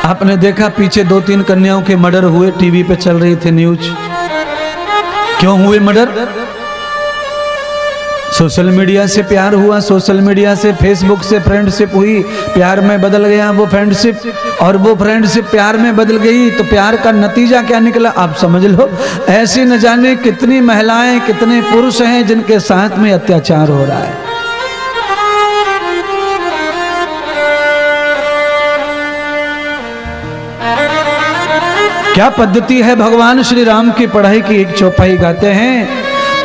आपने देखा पीछे 2-3 कन्याओं के मर्डर हुए, टीवी पे चल रही थी न्यूज। क्यों हुए मर्डर? सोशल मीडिया से प्यार हुआ, सोशल मीडिया से, फेसबुक से फ्रेंडशिप हुई, प्यार में बदल गया वो फ्रेंडशिप, और वो फ्रेंडशिप प्यार में बदल गई तो प्यार का नतीजा क्या निकला आप समझ लो। ऐसी न जाने कितनी महिलाएं, कितने पुरुष हैं जिनके साथ में अत्याचार हो रहा है। क्या पद्धति है भगवान श्री राम की पढ़ाई की। एक चौपाई गाते हैं,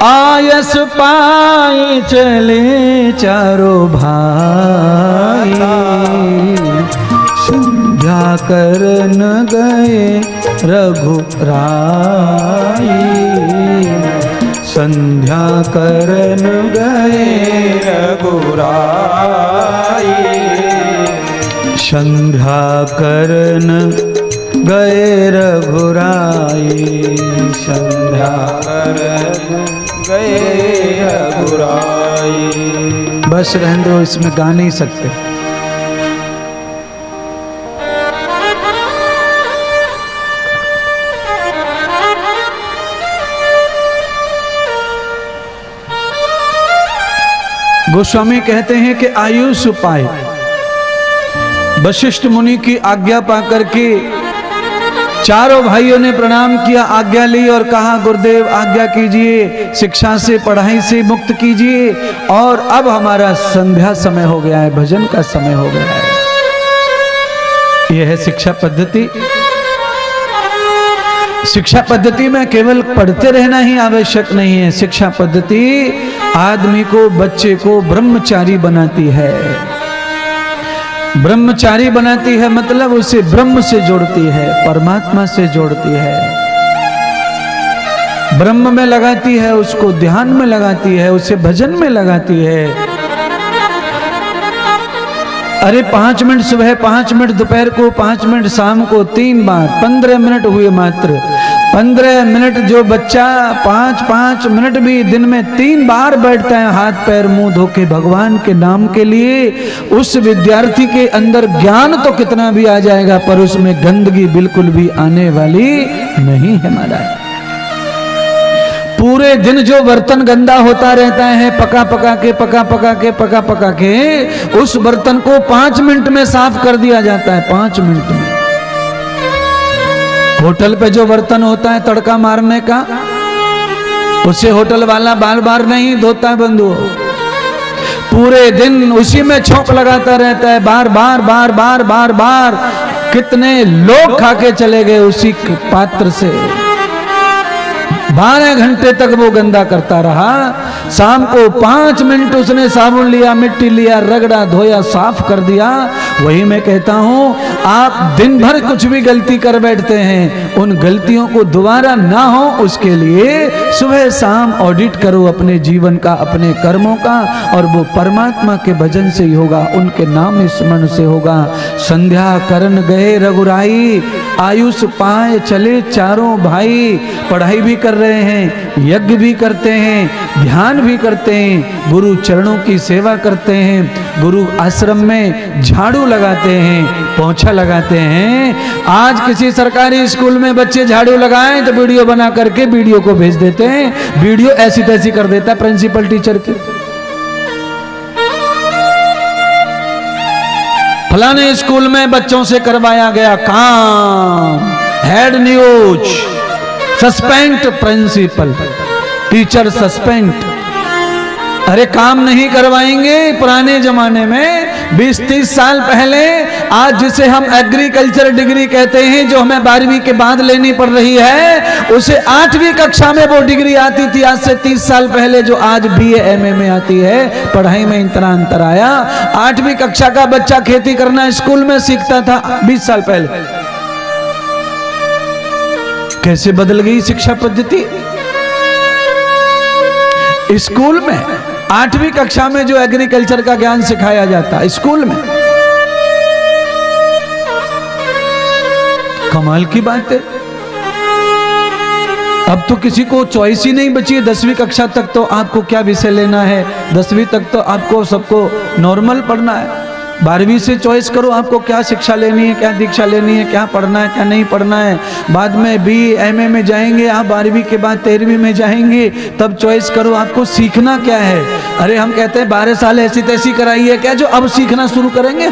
आयस पाए चले चारों भाई, संध्या करन गए रघुराई, संध्या करन गए रघुराई, संध्या करन गए रघुराई, संध्या करन गए रघुराई। बस रहने दो, इसमें गा नहीं सकते। गोस्वामी कहते हैं कि आयुष उपाय, वशिष्ठ मुनि की आज्ञा पाकर के चारों भाइयों ने प्रणाम किया, आज्ञा ली और कहा गुरुदेव आज्ञा कीजिए, शिक्षा से पढ़ाई से मुक्त कीजिए, और अब हमारा संध्या समय हो गया है, भजन का समय हो गया है। यह है शिक्षा पद्धति। शिक्षा पद्धति में केवल पढ़ते रहना ही आवश्यक नहीं है। शिक्षा पद्धति आदमी को, बच्चे को ब्रह्मचारी बनाती है। ब्रह्मचारी बनाती है मतलब उसे ब्रह्म से जोड़ती है, परमात्मा से जोड़ती है, ब्रह्म में लगाती है, उसको ध्यान में लगाती है, उसे भजन में लगाती है। अरे 5 मिनट सुबह, 5 मिनट दोपहर को, 5 मिनट शाम को, 3 बार 15 मिनट हुए मात्र। 15 मिनट जो बच्चा 5-5 मिनट भी दिन में 3 बार बैठता है हाथ पैर मुंह धो के भगवान के नाम के लिए, उस विद्यार्थी के अंदर ज्ञान तो कितना भी आ जाएगा पर उसमें गंदगी बिल्कुल भी आने वाली नहीं है महाराज। पूरे दिन जो बर्तन गंदा होता रहता है, पका पका के उस बर्तन को 5 मिनट में साफ कर दिया जाता है, 5 मिनट में। होटल पे जो बर्तन होता है तड़का मारने का, उसे होटल वाला बार बार नहीं धोता है बंधु, पूरे दिन उसी में छोंक लगाता रहता है, बार बार। कितने लोग खा के चले गए उसी पात्र से, 12 घंटे तक वो गंदा करता रहा। शाम को 5 मिनट उसने साबुन लिया, मिट्टी लिया, रगड़ा, धोया, साफ कर दिया। वही मैं कहता हूं, आप दिन भर कुछ भी गलती कर बैठते हैं, उन गलतियों को दोबारा ना हो उसके लिए सुबह शाम ऑडिट करो अपने जीवन का, अपने कर्मों का, और वो परमात्मा के भजन से ही होगा, उनके नाम स्मरण से होगा। संध्या करन गए रघुराई, आयुष पाए चले चारों भाई। पढ़ाई भी कर रहे हैं, यज्ञ भी करते हैं, ध्यान भी करते हैं, गुरु चरणों की सेवा करते हैं, गुरु आश्रम में झाड़ू लगाते हैं, पोंछा लगाते हैं। आज किसी सरकारी स्कूल में बच्चे झाड़ू लगाएं तो वीडियो बना करके वीडियो को भेज देते हैं, वीडियो ऐसी तैसी कर देता है प्रिंसिपल टीचर की। फलाने स्कूल में बच्चों से करवाया गया काम, head news, suspend principal, teacher suspend. अरे काम नहीं करवाएंगे। पुराने जमाने में 20-30 साल पहले, आज जिसे हम एग्रीकल्चर डिग्री कहते हैं, जो हमें 12वीं के बाद लेनी पड़ रही है, उसे 8वीं कक्षा में वो डिग्री आती थी आज से 30 साल पहले, जो आज BA MA में आती है। पढ़ाई में इतना अंतर आया। 8वीं कक्षा का बच्चा खेती करना स्कूल में सीखता था 20 साल पहले। कैसे बदल गई शिक्षा पद्धति। स्कूल में 8वीं कक्षा में जो एग्रीकल्चर का ज्ञान सिखाया जाता है स्कूल में, कमाल की बात है। अब तो किसी को चॉइस ही नहीं बची है। 10वीं कक्षा तक तो आपको क्या विषय लेना है, 10वीं तक तो आपको सबको नॉर्मल पढ़ना है। 12वीं से चॉइस करो आपको क्या शिक्षा लेनी है, क्या दीक्षा लेनी है, क्या पढ़ना है, क्या नहीं पढ़ना है। बाद में BA MA में जाएंगे आप, 12वीं के बाद 13वीं में जाएंगे, तब चॉइस करो आपको सीखना क्या है। अरे हम कहते हैं 12 साल ऐसी तैसी कराई है क्या जो अब सीखना शुरू करेंगे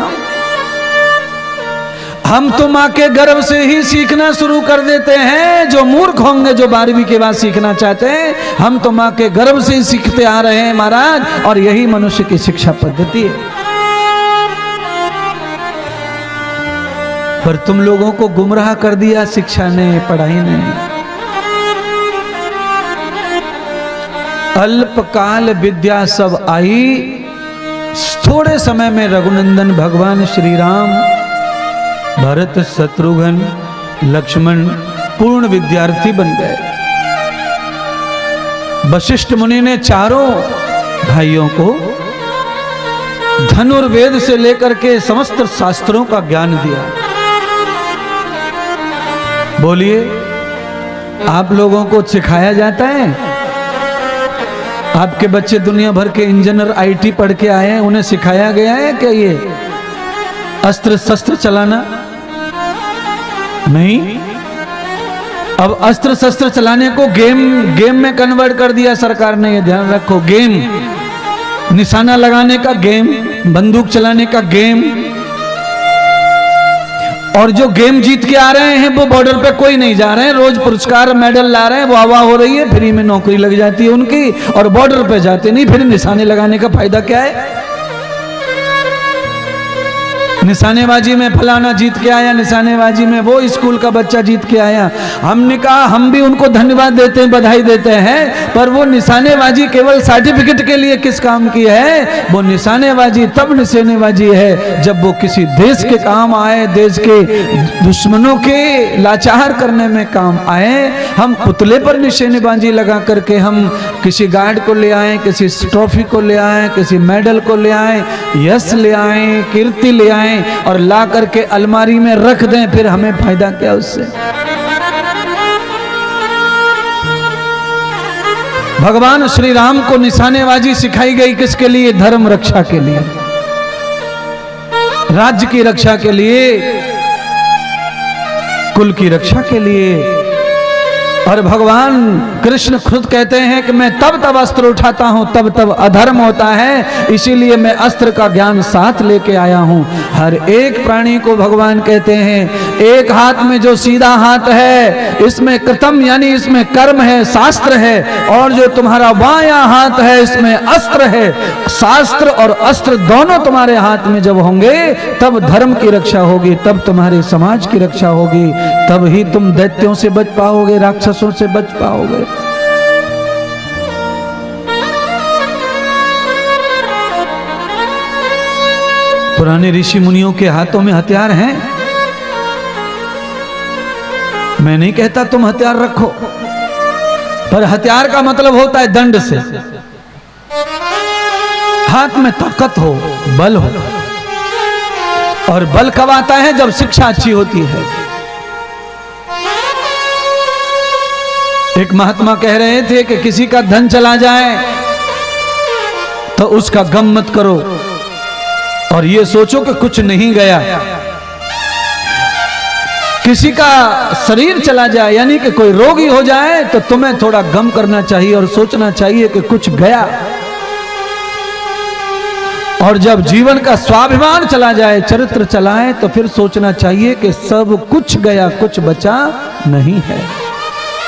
हम तो माँ के गर्भ से ही सीखना शुरू कर देते हैं। जो मूर्ख होंगे जो 12वीं के बाद सीखना चाहते हैं, हम तो माँ के गर्भ से ही सीखते आ रहे हैं महाराज, और यही मनुष्य की शिक्षा पद्धति है। पर तुम लोगों को गुमराह कर दिया शिक्षा ने, पढ़ाई ने। अल्पकाल विद्या सब आई, थोड़े समय में रघुनंदन भगवान श्री राम, भरत शत्रुघ्न लक्ष्मण पूर्ण विद्यार्थी बन गए। वशिष्ठ मुनि ने चारों भाइयों को धनुर्वेद से लेकर के समस्त शास्त्रों का ज्ञान दिया। बोलिए, आप लोगों को सिखाया जाता है? आपके बच्चे दुनिया भर के इंजीनियर IT पढ़ के आए हैं, उन्हें सिखाया गया है क्या ये अस्त्र शस्त्र चलाना? नहीं। अब अस्त्र शस्त्र चलाने को गेम में कन्वर्ट कर दिया सरकार ने, ये ध्यान रखो। गेम, निशाना लगाने का गेम, बंदूक चलाने का गेम। और जो गेम जीत के आ रहे हैं वो बॉर्डर पे कोई नहीं जा रहे हैं, रोज पुरस्कार मेडल ला रहे हैं, वाह वाह हो रही है, फ्री में नौकरी लग जाती है उनकी, और बॉर्डर पे जाते नहीं। फिर निशाने लगाने का फायदा क्या है? निशानेबाजी में फलाना जीत के आया, निशानेबाजी में वो स्कूल का बच्चा जीत के आया। हमने कहा हम भी उनको धन्यवाद देते हैं, बधाई देते हैं, पर वो निशानेबाजी केवल सर्टिफिकेट के लिए किस काम की है? वो निशानेबाजी तब निशानेबाजी है जब वो किसी देश के काम आए, देश के दुश्मनों के लाचार करने में काम आए। हम पुतले पर निशानेबाजी लगा करके हम किसी गार्ड को ले आए, किसी ट्रॉफी को ले आए, किसी मेडल को ले आए, यश ले आए, कीर्ति ले आए और ला करके अलमारी में रख दें, फिर हमें फायदा क्या उससे? भगवान श्री राम को निशानेबाजी सिखाई गई किसके लिए? धर्म रक्षा के लिए, राज्य की रक्षा के लिए, कुल की रक्षा के लिए। और भगवान कृष्ण खुद कहते हैं कि मैं तब तब अस्त्र उठाता हूं तब तब अधर्म होता है, इसीलिए मैं अस्त्र का ज्ञान साथ लेके आया हूं। हर एक प्राणी को भगवान कहते हैं एक हाथ में जो सीधा हाथ है इसमें कृतम यानी इसमें कर्म है, शास्त्र है, और जो तुम्हारा बायां हाथ है इसमें अस्त्र है। शास्त्र और अस्त्र दोनों तुम्हारे हाथ में जब होंगे तब धर्म की रक्षा होगी, तब तुम्हारे समाज की रक्षा होगी, तब ही तुम दैत्यों से बच पाओगे, राक्षसों से बच पाओगे। पुराने ऋषि मुनियों के हाथों में हथियार हैं। मैं नहीं कहता तुम हथियार रखो, पर हथियार का मतलब होता है दंड से। हाथ में ताकत हो, बल हो, और बल कब आता है? जब शिक्षा अच्छी होती है। एक महात्मा कह रहे थे कि किसी का धन चला जाए तो उसका गम मत करो और ये सोचो कि कुछ नहीं गया। किसी का शरीर चला जाए यानी कि कोई रोगी हो जाए तो तुम्हें थोड़ा गम करना चाहिए और सोचना चाहिए कि कुछ गया। और जब जीवन का स्वाभिमान चला जाए, चरित्र चलाए, तो फिर सोचना चाहिए कि सब कुछ गया, कुछ बचा नहीं है।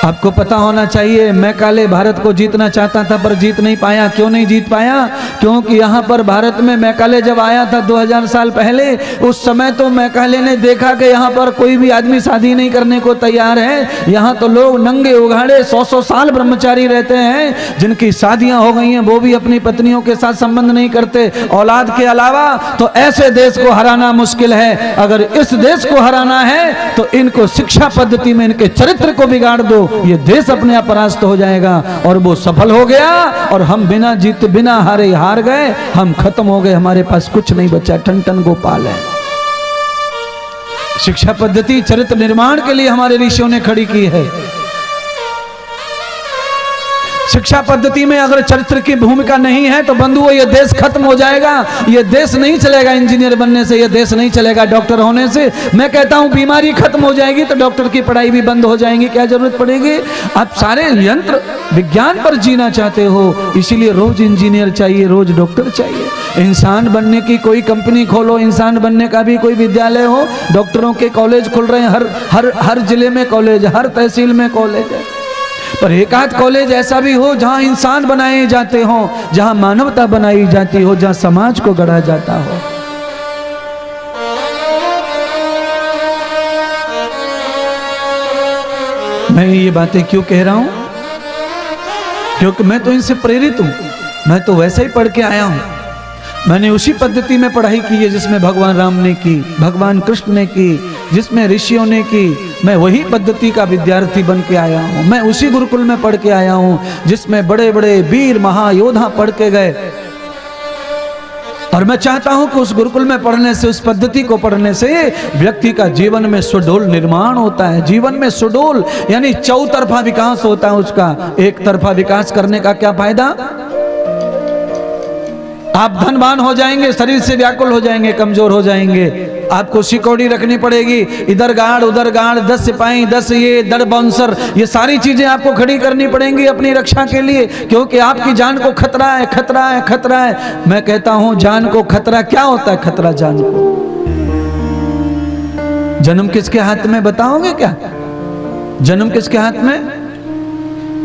आपको पता होना चाहिए मैकाले भारत को जीतना चाहता था पर जीत नहीं पाया। क्यों नहीं जीत पाया? क्योंकि यहाँ पर भारत में मैकाले जब आया था 2000 साल पहले, उस समय तो मैकाले ने देखा कि यहाँ पर कोई भी आदमी शादी नहीं करने को तैयार है। यहाँ तो लोग नंगे उघाड़े 100-100 साल ब्रह्मचारी रहते हैं, जिनकी शादियां हो गई हैं वो भी अपनी पत्नियों के साथ संबंध नहीं करते औलाद के अलावा। तो ऐसे देश को हराना मुश्किल है। अगर इस देश को हराना है तो इनको शिक्षा पद्धति में इनके चरित्र को बिगाड़ दो, ये देश अपने आप परास्त हो जाएगा। और वो सफल हो गया और हम बिना जीते बिना हारे हार गए, हम खत्म हो गए, हमारे पास कुछ नहीं बचा, ठन ठन गोपाल है। शिक्षा पद्धति चरित्र निर्माण के लिए हमारे ऋषियों ने खड़ी की है। शिक्षा पद्धति में अगर चरित्र की भूमिका नहीं है तो बंधुओं ये देश खत्म हो जाएगा। ये देश नहीं चलेगा इंजीनियर बनने से, ये देश नहीं चलेगा डॉक्टर होने से। मैं कहता हूं बीमारी खत्म हो जाएगी तो डॉक्टर की पढ़ाई भी बंद हो जाएगी, क्या जरूरत पड़ेगी। आप सारे यंत्र विज्ञान पर जीना चाहते हो, इसीलिए रोज इंजीनियर चाहिए, रोज डॉक्टर चाहिए। इंसान बनने की कोई कंपनी खोलो, इंसान बनने का भी कोई विद्यालय हो, डॉक्टरों के कॉलेज खुल रहे हैं, हर जिले में कॉलेज, हर तहसील में कॉलेज है। पर एक आध कॉलेज ऐसा भी हो जहां इंसान बनाए जाते हो, जहां मानवता बनाई जाती हो, जहां समाज को गढ़ा जाता हो। मैं ये बातें क्यों कह रहा हूं? क्योंकि मैं तो इनसे प्रेरित हूं, मैं तो वैसे ही पढ़ के आया हूं। मैंने उसी पद्धति में पढ़ाई की है जिसमें भगवान राम ने की, भगवान कृष्ण ने की, जिसमें ऋषियों ने की। मैं वही पद्धति का विद्यार्थी बन के आया हूं। मैं उसी गुरुकुल में पढ़ के आया हूं जिसमें बड़े बड़े वीर महायोधा पढ़ के गए। और मैं चाहता हूं कि उस गुरुकुल में पढ़ने से, उस पद्धति को पढ़ने से व्यक्ति का जीवन में सुडोल निर्माण होता है। जीवन में सुडोल यानी चौतरफा विकास होता है उसका। एक तरफा विकास करने का क्या फायदा? आप धनवान हो जाएंगे, शरीर से व्याकुल हो जाएंगे, कमजोर हो जाएंगे। आपको सिकौड़ी रखनी पड़ेगी, इधर गार्ड उधर गार्ड, 10 सिपाही, 10 ये दर बाउंसर, ये सारी चीजें आपको खड़ी करनी पड़ेंगी अपनी रक्षा के लिए, क्योंकि आपकी जान को खतरा है, खतरा है, खतरा है। मैं कहता हूं जान को खतरा क्या होता है? खतरा जान को। जन्म किसके हाथ में बताओगे क्या? जन्म किसके हाथ में?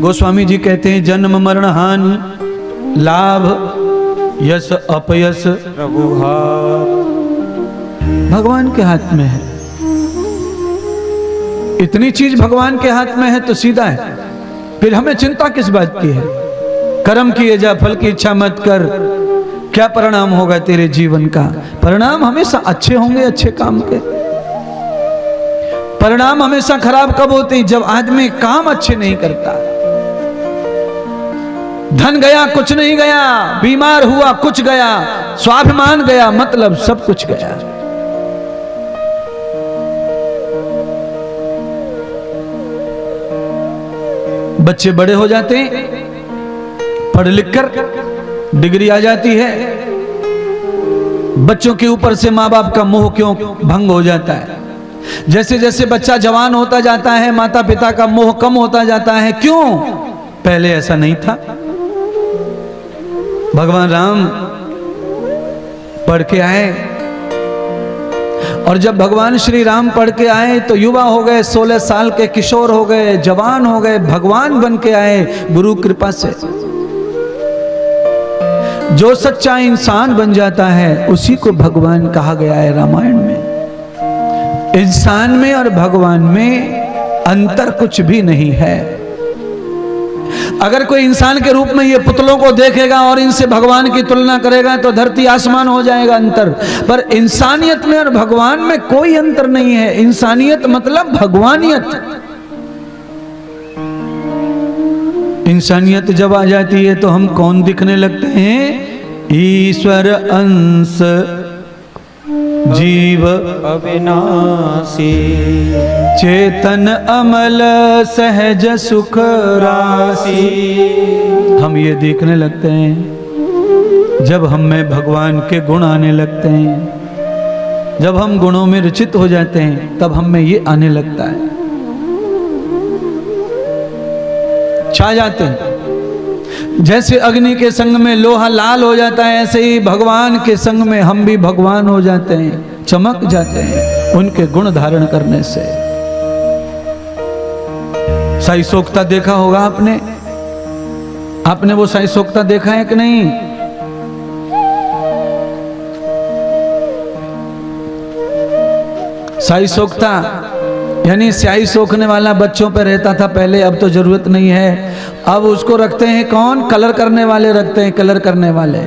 गोस्वामी जी कहते हैं जन्म मरण हानि, लाभ यश अपयश प्रभु भगवान के हाथ में है। इतनी चीज भगवान के हाथ में है तो सीधा है, फिर हमें चिंता किस बात की है? कर्म किए जा, फल की इच्छा मत कर। क्या परिणाम होगा तेरे जीवन का? परिणाम हमेशा अच्छे होंगे, अच्छे काम के। परिणाम हमेशा खराब कब होते हैं? जब आदमी काम अच्छे नहीं करता। धन गया कुछ नहीं गया, बीमार हुआ कुछ गया, स्वाभिमान गया, मतलब सब कुछ गया। बच्चे बड़े हो जाते हैं, पढ़ लिख कर डिग्री आ जाती है, बच्चों के ऊपर से माँ बाप का मोह क्यों भंग हो जाता है। जैसे जैसे बच्चा जवान होता जाता है, माता पिता का मोह कम होता जाता है। क्यों? पहले ऐसा नहीं था। भगवान राम पढ़ के आए, और जब भगवान श्री राम पढ़ के आए तो युवा हो गए, 16 साल के किशोर हो गए, जवान हो गए, भगवान बन के आए गुरु कृपा से। जो सच्चा इंसान बन जाता है उसी को भगवान कहा गया है रामायण में। इंसान में और भगवान में अंतर कुछ भी नहीं है। अगर कोई इंसान के रूप में ये पुतलों को देखेगा और इनसे भगवान की तुलना करेगा तो धरती आसमान हो जाएगा अंतर। पर इंसानियत में और भगवान में कोई अंतर नहीं है। इंसानियत मतलब भगवानियत। इंसानियत जब आ जाती है तो हम कौन दिखने लगते हैं? ईश्वर अंश जीव अविनाशी, चेतन अमल सहज सुख राशि। हम ये देखने लगते हैं जब हम में भगवान के गुण आने लगते हैं। जब हम गुणों में रुचित हो जाते हैं तब हम में ये आने लगता है, छा जाते हैं। जैसे अग्नि के संग में लोहा लाल हो जाता है, ऐसे ही भगवान के संग में हम भी भगवान हो जाते हैं, चमक जाते हैं उनके गुण धारण करने से। साई सोक्ता देखा होगा आपने? आपने वो साई सोक्ता देखा है कि नहीं? साई सोक्ता यानी स्याही सोखने वाला बच्चों पे रहता था पहले, अब तो जरूरत नहीं है। अब उसको रखते हैं कौन? कलर करने वाले रखते हैं, कलर करने वाले।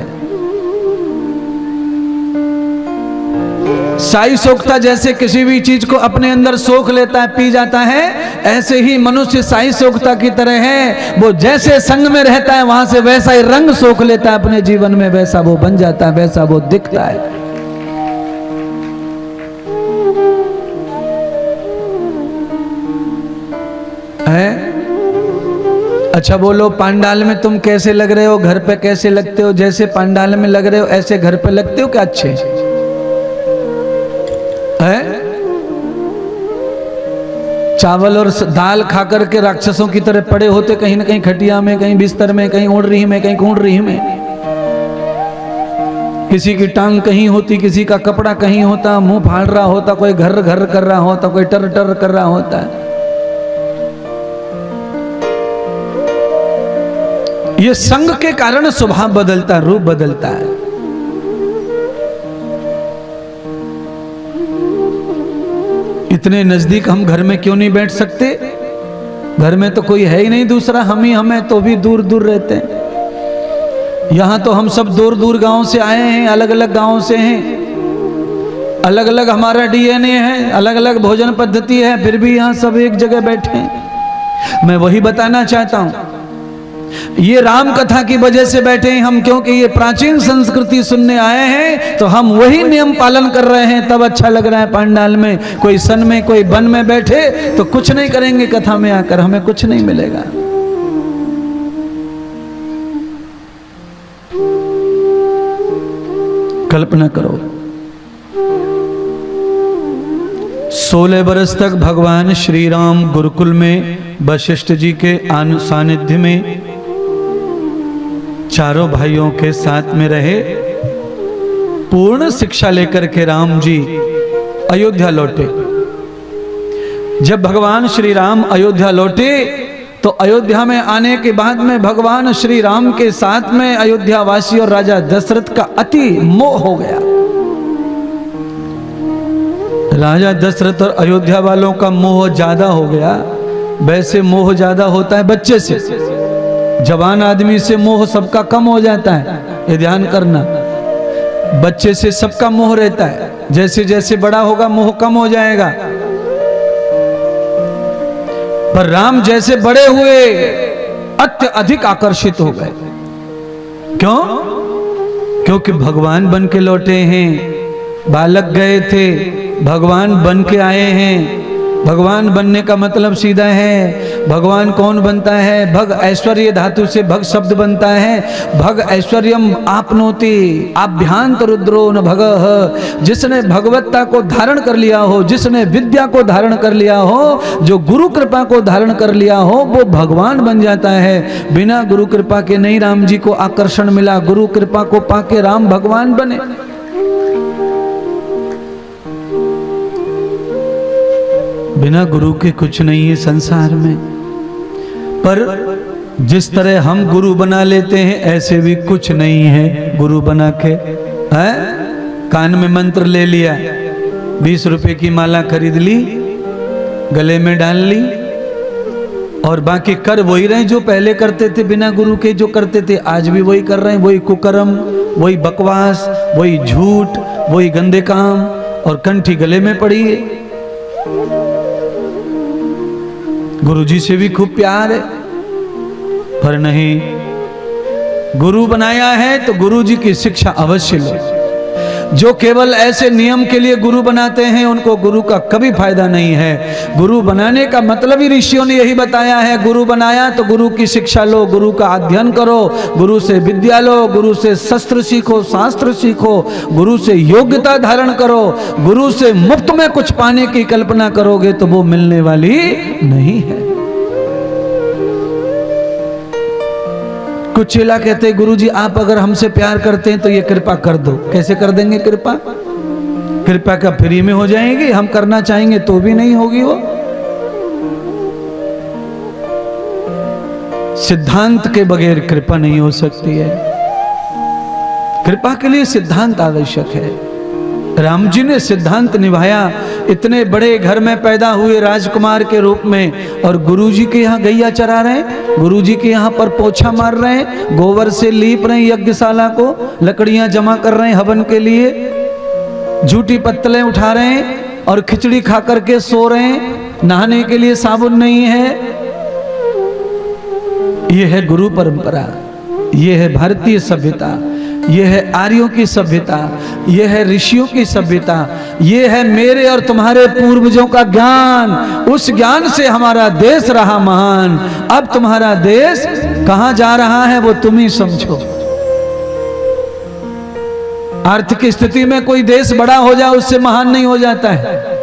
साई सोखता जैसे किसी भी चीज को अपने अंदर सोख लेता है, पी जाता है, ऐसे ही मनुष्य साई सोखता की तरह है। वो जैसे संग में रहता है वहां से वैसा ही रंग सोख लेता है अपने जीवन में, वैसा वो बन जाता है, वैसा वो दिखता है। अच्छा बोलो, पांडाल में तुम कैसे लग रहे हो, घर पे कैसे लगते हो? जैसे पांडाल में लग रहे हो ऐसे घर पे लगते हो क्या? अच्छे है? चावल और दाल खा करके राक्षसों की तरह पड़े होते कहीं ना कहीं खटिया में, कहीं बिस्तर में, कहीं ओढ़ रही में, कहीं कूढ़ रही में। किसी की टांग कहीं होती, किसी का कपड़ा कहीं होता, मुंह फाड़ रहा होता, कोई घर घर कर रहा होता, कोई टर टर कर रहा होता है। ये संग के कारण स्वभाव बदलता है, रूप बदलता है। इतने नजदीक हम घर में क्यों नहीं बैठ सकते? घर में तो कोई है ही नहीं दूसरा, हम ही हमें, तो भी दूर दूर रहते हैं। यहां तो हम सब दूर दूर गांव से आए हैं, अलग अलग गांव से हैं, अलग अलग हमारा डीएनए है, अलग अलग भोजन पद्धति है, फिर भी यहां सब एक जगह बैठे हैं। मैं वही बताना चाहता हूं, ये राम कथा की वजह से बैठे हैं हम, क्योंकि ये प्राचीन संस्कृति सुनने आए हैं, तो हम वही नियम पालन कर रहे हैं, तब अच्छा लग रहा है। पांडाल में कोई सन में, कोई वन में बैठे तो कुछ नहीं करेंगे, कथा में आकर हमें कुछ नहीं मिलेगा। कल्पना करो, 16 बरस तक भगवान श्री राम गुरुकुल में वशिष्ठ जी के सानिध्य में चारों भाइयों के साथ में रहे। पूर्ण शिक्षा लेकर के राम जी अयोध्या लौटे। जब भगवान श्री राम अयोध्या लौटे तो अयोध्या में आने के बाद में भगवान श्री राम के साथ में अयोध्या वासी और राजा दशरथ का अति मोह हो गया। राजा दशरथ और अयोध्या वालों का मोह ज्यादा हो गया। वैसे मोह ज्यादा होता है बच्चे से, जवान आदमी से मोह सबका कम हो जाता है, ये ध्यान करना। बच्चे से सबका मोह रहता है, जैसे जैसे बड़ा होगा मोह कम हो जाएगा। पर राम जैसे बड़े हुए अत्यधिक आकर्षित हो गए। क्यों? क्योंकि भगवान बन के लौटे हैं। बालक गए थे, भगवान बन के आए हैं। भगवान बनने का मतलब सीधा है, भगवान कौन बनता है? भग ऐश्वर्य धातु से भग शब्द बनता है। भग ऐश्वर्यम आपनोति आभ्यांत रुद्रो न भगः। जिसने भगवत्ता को धारण कर लिया हो, जिसने विद्या को धारण कर लिया हो, जो गुरु कृपा को धारण कर लिया हो, वो भगवान बन जाता है। बिना गुरु कृपा के नहीं राम जी को आकर्षण मिला, गुरु कृपा को पाके राम भगवान बने। बिना गुरु के कुछ नहीं है संसार में। पर जिस तरह हम गुरु बना लेते हैं, ऐसे भी कुछ नहीं है गुरु बना के। है? कान में मंत्र ले लिया, 20 रुपए की माला खरीद ली, गले में डाल ली, और बाकी कर वही रहे जो पहले करते थे बिना गुरु के। जो करते थे आज भी वही कर रहे हैं, वही कुकर्म, वही बकवास, वही झूठ, वही गंदे काम, और कंठी गले में पड़ी है। गुरुजी से भी खूब प्यार है, पर नहीं, गुरु बनाया है तो गुरुजी की शिक्षा अवश्य लो। जो केवल ऐसे नियम के लिए गुरु बनाते हैं, उनको गुरु का कभी फायदा नहीं है। गुरु बनाने का मतलब ही ऋषियों ने यही बताया है। गुरु बनाया तो गुरु की शिक्षा लो, गुरु का अध्ययन करो, गुरु से विद्या लो, गुरु से शस्त्र सीखो, शास्त्र सीखो, गुरु से योग्यता धारण करो। गुरु से मुफ्त में कुछ पाने की कल्पना करोगे तो वो मिलने वाली नहीं है। कुछ चेला कहते हैं गुरुजी आप अगर हमसे प्यार करते हैं तो ये कृपा कर दो। कैसे कर देंगे कृपा? कृपा का फ्री में हो जाएगी, हम करना चाहेंगे तो भी नहीं होगी वो। सिद्धांत के बगैर कृपा नहीं हो सकती है। कृपा के लिए सिद्धांत आवश्यक है। राम जी ने सिद्धांत निभाया। इतने बड़े घर में पैदा हुए राजकुमार के रूप में, और गुरुजी के यहाँ गैया चरा रहे हैं, गुरुजी के यहाँ पर पोछा मार रहे हैं, गोबर से लीप रहे हैं यज्ञशाला को, लकड़ियां जमा कर रहे हैं हवन के लिए, झूठी पत्तलें उठा रहे हैं और खिचड़ी खा करके सो रहे हैं, नहाने के लिए साबुन नहीं है। ये है गुरु परंपरा, ये है भारतीय सभ्यता। ये है आर्यों की सभ्यता, ये है ऋषियों की सभ्यता, ये है मेरे और तुम्हारे पूर्वजों का ज्ञान। उस ज्ञान से हमारा देश रहा महान। अब तुम्हारा देश कहां जा रहा है वो तुम ही समझो। आर्थिक स्थिति में कोई देश बड़ा हो जाए उससे महान नहीं हो जाता है।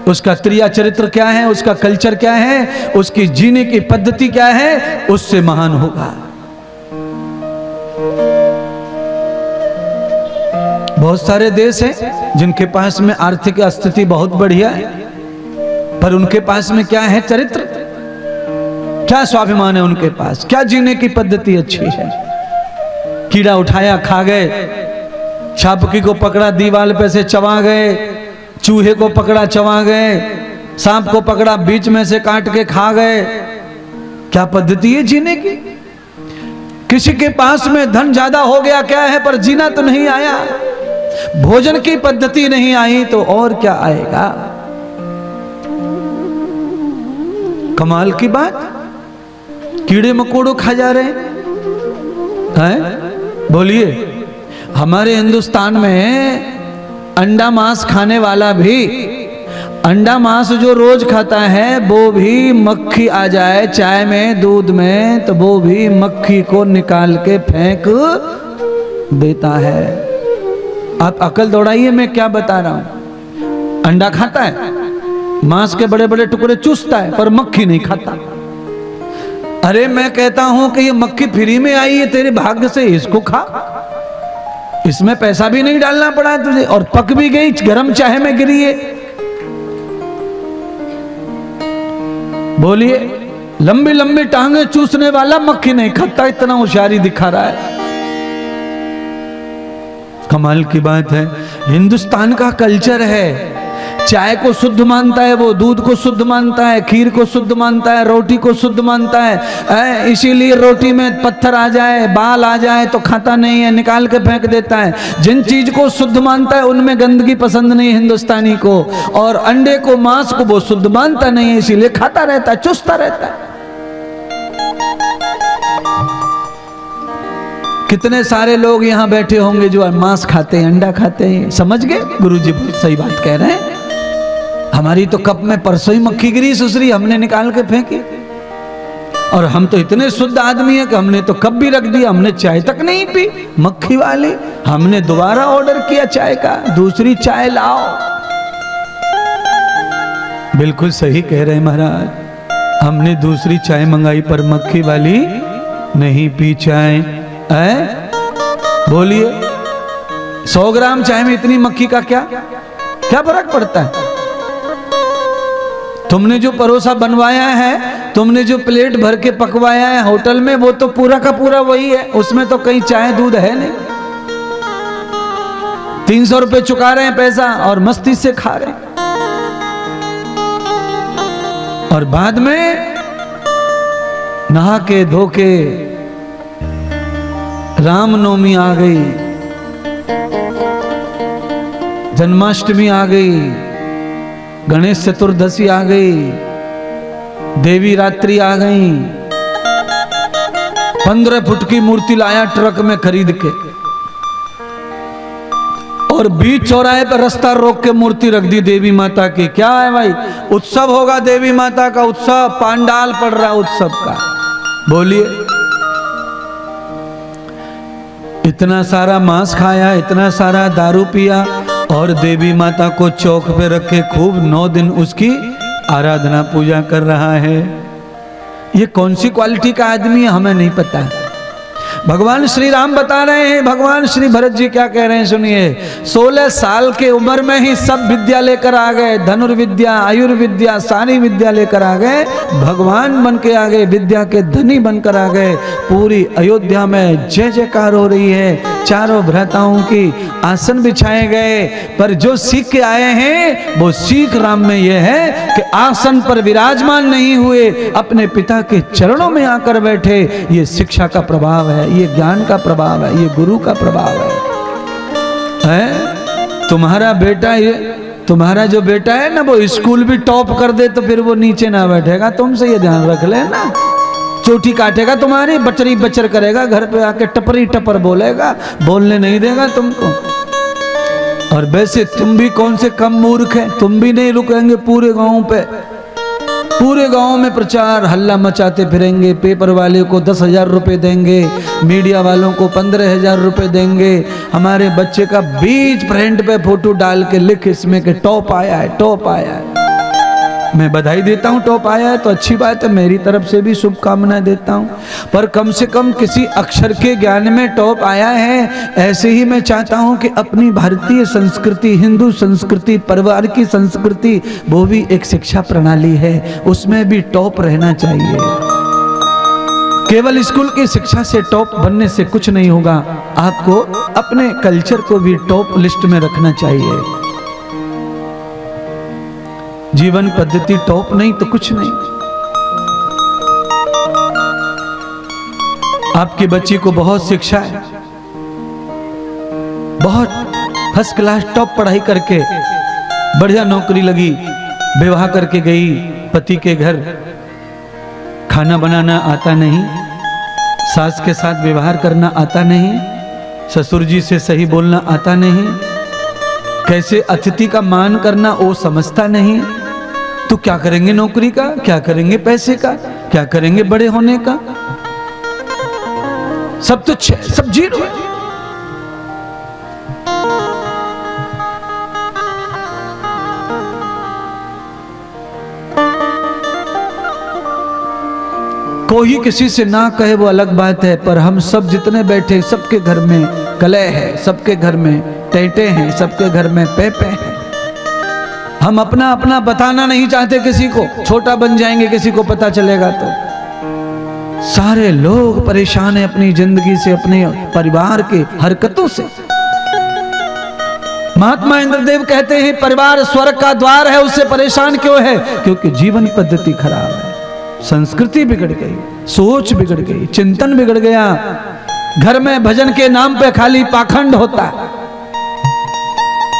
उसका क्रिया चरित्र क्या है, उसका कल्चर क्या है, उसकी जीने की पद्धति क्या है, उससे महान होगा। बहुत सारे देश हैं जिनके पास में आर्थिक स्थिति बहुत बढ़िया है, पर उनके पास में क्या है, चरित्र, क्या स्वाभिमान है उनके पास, क्या जीने की पद्धति अच्छी है। कीड़ा उठाया खा गए, छापकी को पकड़ा दीवार पे से चबा गए, चूहे को पकड़ा चबा गए, सांप को पकड़ा बीच में से काट के खा गए। क्या पद्धति है जीने की? किसी के पास में धन ज्यादा हो गया क्या है, पर जीना तो नहीं आया। भोजन की पद्धति नहीं आई तो और क्या आएगा। कमाल की बात, कीड़े मकोड़ों खा जा रहे हैं। बोलिए, हमारे हिंदुस्तान में अंडा मांस खाने वाला भी, अंडा मांस जो रोज खाता है वो भी मक्खी आ जाए चाय में दूध में तो वो भी मक्खी को निकाल के फेंक देता है। आप अकल दौड़ाइए, मैं क्या बता रहा हूं। अंडा खाता है, मांस के बड़े बड़े टुकड़े चूसता है, पर मक्खी नहीं खाता। अरे मैं कहता हूं कि ये मक्खी फ्री में आई है तेरे भाग्य से, इसको खा। इसमें पैसा भी नहीं डालना पड़ा है तुझे, और पक भी गई, गरम चाय में गिरी है। बोलिए, लंबी लंबी टांगे चूसने वाला मक्खी नहीं खाता, इतना होशियारी दिखा रहा है। कमाल की बात है। हिंदुस्तान का कल्चर है, चाय को शुद्ध मानता है, वो दूध को शुद्ध मानता है, खीर को शुद्ध मानता है, रोटी को शुद्ध मानता है। इसीलिए रोटी में पत्थर आ जाए, बाल आ जाए तो खाता नहीं है, निकाल के फेंक देता है। जिन चीज को शुद्ध मानता है उनमें गंदगी पसंद नहीं हिंदुस्तानी को, और अंडे को, मांस को वो शुद्ध मानता नहीं है, इसीलिए खाता रहता है, चुसता रहता है। कितने सारे लोग यहाँ बैठे होंगे जो मांस खाते हैं, अंडा खाते हैं। समझ गए? गुरुजी सही बात कह रहे हैं। हमारी तो कप में परसों ही मक्खी गिरी सुसरी, हमने निकाल के फेंकी। और हम तो इतने शुद्ध आदमी हैं कि हमने तो कप भी रख दिया, हमने चाय तक नहीं पी मक्खी वाली। हमने दोबारा ऑर्डर किया चाय का, दूसरी चाय लाओ। बिल्कुल सही कह रहे हैं महाराज, हमने दूसरी चाय मंगाई पर मक्खी वाली नहीं पी चाय। बोलिए, 100 ग्राम चाय में इतनी मक्खी का क्या फर्क पड़ता है? तुमने जो परोसा बनवाया है, तुमने जो प्लेट भर के पकवाया है होटल में, वो तो पूरा का पूरा वही है, उसमें तो कहीं चाय दूध है नहीं। 300 रुपए चुका रहे हैं पैसा और मस्ती से खा रहे हैं। और बाद में नहा के धो के रामनवमी आ गई, जन्माष्टमी आ गई, गणेश चतुर्दशी आ गई, देवी रात्रि आ गई। 15 फुट की मूर्ति लाया ट्रक में खरीद के, और बीच चौराहे पर रास्ता रोक के मूर्ति रख दी देवी माता की। क्या है भाई? उत्सव होगा, देवी माता का उत्सव, पांडाल पड़ रहा उत्सव का। बोलिए, इतना सारा मांस खाया, इतना सारा दारू पिया, और देवी माता को चौक पे रखे खूब 9 दिन उसकी आराधना पूजा कर रहा है। ये कौन सी क्वालिटी का आदमी है हमें नहीं पता है। भगवान श्री राम बता रहे हैं, भगवान श्री भरत जी क्या कह रहे हैं सुनिए। 16 साल के उम्र में ही सब विद्या लेकर आ गए, धनुर्विद्या, आयुर्विद्या, सारी विद्या लेकर आ गए, भगवान बन के आ गए, विद्या के धनी बनकर आ गए। पूरी अयोध्या में जय जयकार हो रही है, चारों भ्राताओं की आसन बिछाए गए। पर जो सीख के आए हैं वो सीख राम में यह है कि आसन पर विराजमान नहीं हुए, अपने पिता के चरणों में आकर बैठे। ये शिक्षा का प्रभाव है, ये ज्ञान का प्रभाव है, ये गुरु का प्रभाव है। तुम्हारा बेटा, ये तुम्हारा जो बेटा है ना, वो स्कूल भी टॉप कर दे तो फिर वो नीचे ना बैठेगा, तुमसे ये ध्यान रख लेना। चोटी काटेगा तुम्हारी, बचरी बचर करेगा, घर पे आके टपरी टपर बोलेगा, बोलने नहीं देगा तुमको। और वैसे तुम भी कौन से कम मूर्ख हैं, तुम भी नहीं रुकेंगे पूरे गांव पे, पूरे गांव में प्रचार हल्ला मचाते फिरेंगे। पेपर वाले को 10,000 रुपए देंगे, मीडिया वालों को 15,000 रुपए देंगे। हमारे बच्चे का बीच फ्रंट पे फोटो डाल के लिख इसमें कि टॉप आया है, टॉप आया है। मैं बधाई देता हूं, टॉप आया है तो अच्छी बात है, मेरी तरफ से भी शुभकामनाएं देता हूं। पर कम से कम किसी अक्षर के ज्ञान में टॉप आया है। ऐसे ही मैं चाहता हूं कि अपनी भारतीय संस्कृति, हिंदू संस्कृति, परिवार की संस्कृति, वो भी एक शिक्षा प्रणाली है, उसमें भी टॉप रहना चाहिए। केवल स्कूल की शिक्षा से टॉप बनने से कुछ नहीं होगा, आपको अपने कल्चर को भी टॉप लिस्ट में रखना चाहिए। जीवन पद्धति टॉप नहीं तो कुछ नहीं। आपकी बच्ची को बहुत शिक्षा है, बहुत फर्स्ट क्लास टॉप पढ़ाई करके बढ़िया नौकरी लगी, विवाह करके गई पति के घर, खाना बनाना आता नहीं, सास के साथ व्यवहार करना आता नहीं, ससुर जी से सही बोलना आता नहीं, कैसे अतिथि का मान करना वो समझता नहीं। तो क्या करेंगे नौकरी का, क्या करेंगे पैसे का, क्या करेंगे बड़े होने का? सब तो सब जीरो है। कोई किसी से ना कहे वो अलग बात है, पर हम सब जितने बैठे सबके घर में कलह है, सबके घर में टेटे हैं, सबके घर में पेपे हैं। हम अपना अपना बताना नहीं चाहते किसी को, छोटा बन जाएंगे किसी को पता चलेगा तो। सारे लोग परेशान हैं अपनी जिंदगी से, अपने परिवार के हरकतों से। महात्मा इंद्रदेव कहते हैं परिवार स्वर्ग का द्वार है, उससे परेशान क्यों है? क्योंकि जीवन पद्धति खराब है, संस्कृति बिगड़ गई, सोच बिगड़ गई, चिंतन बिगड़ गया। घर में भजन के नाम पे खाली पाखंड होता है।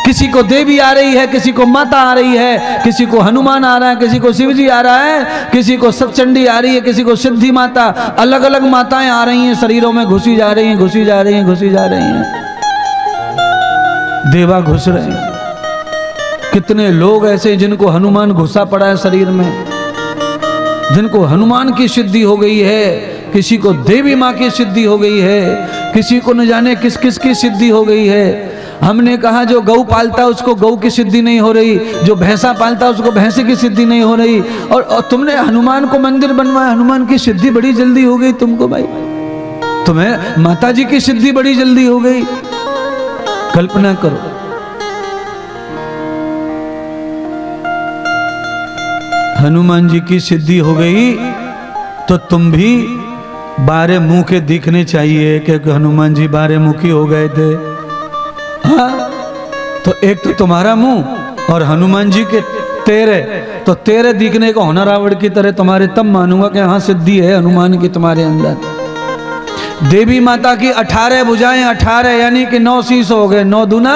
किसी को देवी आ रही है, किसी को माता आ रही है, किसी को हनुमान आ रहा है, किसी को शिवजी आ रहा है, किसी को सतचंडी आ रही है, किसी को सिद्धि माता, अलग अलग माताएं आ रही हैं, शरीरों में घुसी जा रही हैं, घुसी जा रही हैं, घुसी जा रही हैं। देवा घुस रहे हैं। कितने लोग ऐसे जिनको हनुमान घुसा पड़ा है शरीर में, जिनको हनुमान की सिद्धि हो गई है, किसी को देवी माँ की सिद्धि हो गई है, किसी को न जाने किस किस की सिद्धि हो गई है। हमने कहा जो गौ पालता है उसको गौ की सिद्धि नहीं हो रही, जो भैंसा पालता है उसको भैंसे की सिद्धि नहीं हो रही, और तुमने हनुमान को मंदिर बनवाया, हनुमान की सिद्धि बड़ी जल्दी हो गई तुमको भाई, तुम्हें माता जी की सिद्धि बड़ी जल्दी हो गई। कल्पना करो, हनुमान जी की सिद्धि हो गई तो तुम भी 12 मुंह के दिखने चाहिए, क्योंकि हनुमान जी 12 मुखी हो गए थे। हाँ, तो एक तो तुम्हारा मुंह और हनुमान जी के 13, तो 13 दिखने को होना रावण की तरह तुम्हारे, तब मानूंगा कि हाँ सिद्धि है हनुमान की तुम्हारे अंदर। देवी माता की 18 भुजाएं, 18 यानी कि 9 शीश हो गए, 9 दूना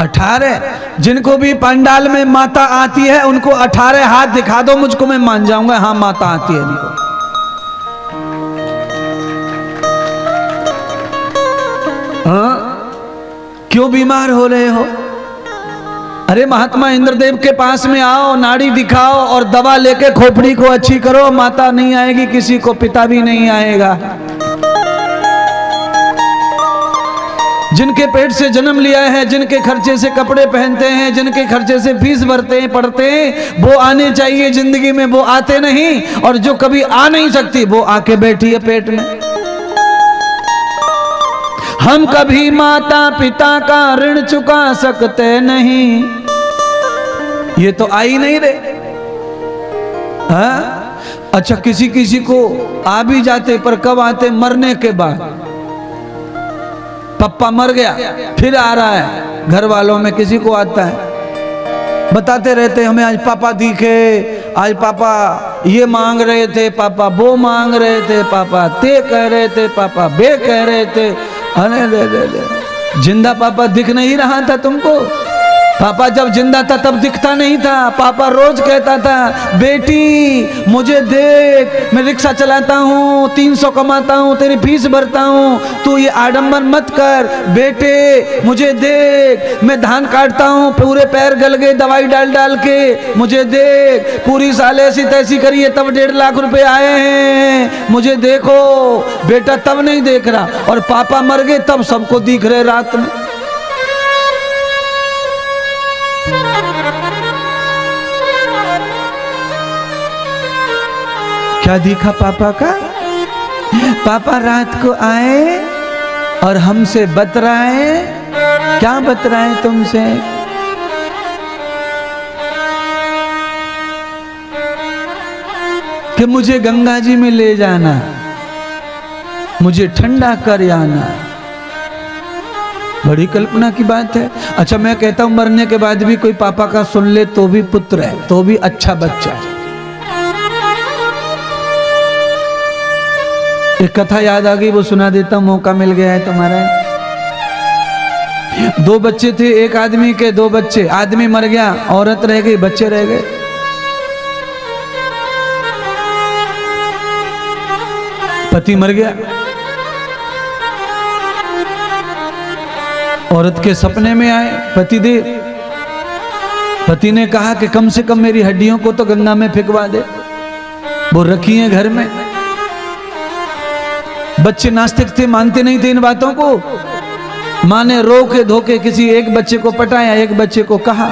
18। जिनको भी पंडाल में माता आती है उनको 18 हाथ दिखा दो मुझको, मैं मान जाऊंगा हाँ माता आती है इनको। हाँ, क्यों बीमार हो रहे हो? अरे महात्मा इंद्रदेव के पास में आओ, नाड़ी दिखाओ और दवा लेके खोपड़ी को अच्छी करो, माता नहीं आएगी, किसी को पिता भी नहीं आएगा। जिनके पेट से जन्म लिया है, जिनके खर्चे से कपड़े पहनते हैं, जिनके खर्चे से फीस भरते हैं, पढ़ते हैं, वो आने चाहिए जिंदगी में, वो आते नहीं। और जो कभी आ नहीं सकती वो आके बैठी है पेट में। हम कभी माता पिता का ऋण चुका सकते नहीं, ये तो आई नहीं रे। हाँ? अच्छा, किसी किसी को आ भी जाते, पर कब आते? मरने के बाद। पप्पा मर गया फिर आ रहा है, घर वालों में किसी को आता है, बताते रहते हमें आज पापा दिखे, आज पापा ये मांग रहे थे, पापा वो मांग रहे थे, पापा ते कह रहे थे, पापा बे कह रहे थे। अरे रे रे रे, जिंदा पापा दिख नहीं रहा था तुमको? पापा जब जिंदा था तब दिखता नहीं था। पापा रोज कहता था, बेटी मुझे देख, मैं रिक्शा चलाता हूँ, 300 कमाता हूँ, तेरी फीस भरता हूँ, तू ये आडंबर मत कर। बेटे मुझे देख, मैं धान काटता हूँ, पूरे पैर गल गए दवाई डाल डाल के, मुझे देख, पूरी साल ऐसी तैसी करी है तब 1.5 लाख रुपए आए हैं, मुझे देखो। बेटा तब नहीं देख रहा, और पापा मर गए तब सबको दिख रहे रात में। क्या दिखा पापा का? पापा रात को आए और हमसे बतराए। क्या बतराए तुमसे? कि मुझे गंगा जी में ले जाना, मुझे ठंडा कर आना। बड़ी कल्पना की बात है। अच्छा मैं कहता हूं मरने के बाद भी कोई पापा का सुन ले तो भी पुत्र है, तो भी अच्छा बच्चा है। एक कथा याद आ गई, वो सुना देता हूं, मौका मिल गया है तुम्हारा। 2 बच्चे थे, एक आदमी के 2 बच्चे। आदमी मर गया, औरत रह गई, बच्चे रह गए। पति मर गया, औरत के सपने में आए पतिदेव। पति ने कहा कि कम से कम मेरी हड्डियों को तो गंगा में फेंकवा दे। वो रखी है घर में। बच्चे नास्तिक थे, मानते नहीं थे इन बातों को। मां ने रोके धोके किसी एक बच्चे को पटाया, एक बच्चे को कहा।